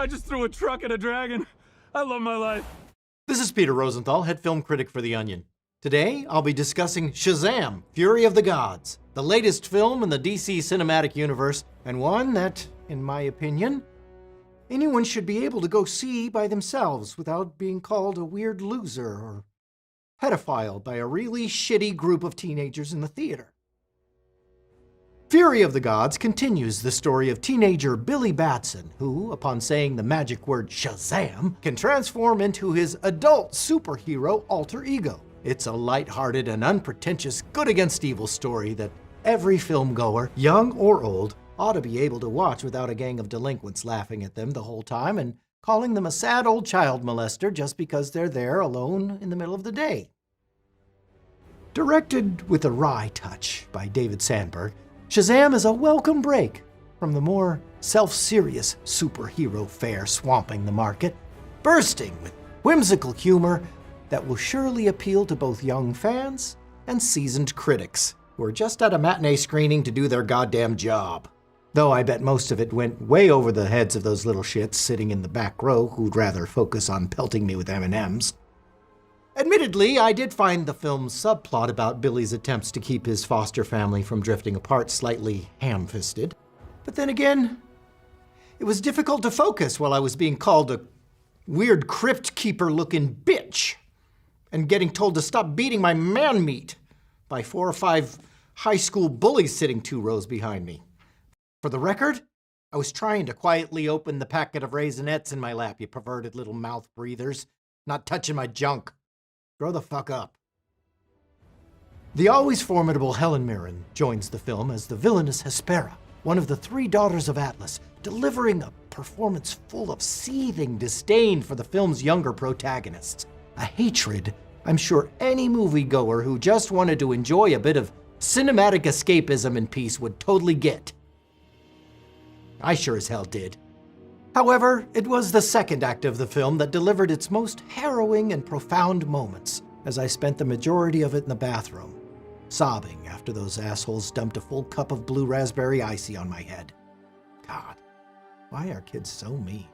I just threw a truck at a dragon. I love my life. This is Peter Rosenthal, head film critic for The Onion. Today, I'll be discussing Shazam, Fury of the Gods, the latest film in the DC cinematic universe, and one that, in my opinion, anyone should be able to go see by themselves without being called a weird loser or pedophile by a really shitty group of teenagers in the theater. Fury of the Gods continues the story of teenager Billy Batson, who, upon saying the magic word Shazam, can transform into his adult superhero alter ego. It's a lighthearted and unpretentious good against evil story that every filmgoer, young or old, ought to be able to watch without a gang of delinquents laughing at them the whole time and calling them a sad old child molester just because they're there alone in the middle of the day. Directed with a wry touch by David Sandberg, Shazam is a welcome break from the more self-serious superhero fare swamping the market, bursting with whimsical humor that will surely appeal to both young fans and seasoned critics who are just at a matinee screening to do their goddamn job. Though I bet most of it went way over the heads of those little shits sitting in the back row who'd rather focus on pelting me with M&Ms. Admittedly, I did find the film's subplot about Billy's attempts to keep his foster family from drifting apart slightly ham-fisted. But then again, it was difficult to focus while I was being called a weird crypt keeper-looking bitch and getting told to stop beating my man meat by 4 or 5 high school bullies sitting 2 rows behind me. For the record, I was trying to quietly open the packet of Raisinets in my lap, you perverted little mouth breathers. Not touching my junk. Grow the fuck up. The always formidable Helen Mirren joins the film as the villainous Hespera, one of the 3 daughters of Atlas, delivering a performance full of seething disdain for the film's younger protagonists. A hatred I'm sure any moviegoer who just wanted to enjoy a bit of cinematic escapism in peace would totally get. I sure as hell did. However, it was the second act of the film that delivered its most harrowing and profound moments, as I spent the majority of it in the bathroom, sobbing after those assholes dumped a full cup of blue raspberry icy on my head. God, why are kids so mean?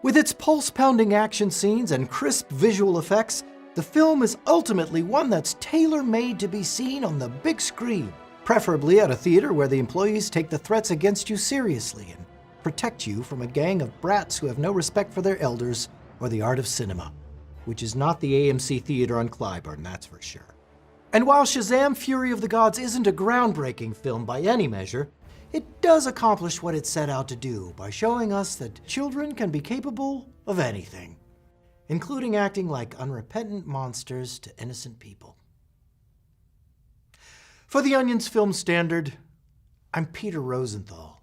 With its pulse-pounding action scenes and crisp visual effects, the film is ultimately one that's tailor-made to be seen on the big screen, preferably at a theater where the employees take the threats against you seriously and protect you from a gang of brats who have no respect for their elders or the art of cinema, which is not the AMC Theater on Clybourne, that's for sure. And while Shazam! Fury of the Gods isn't a groundbreaking film by any measure, it does accomplish what it set out to do by showing us that children can be capable of anything, including acting like unrepentant monsters to innocent people. For The Onion's film standard, I'm Peter Rosenthal.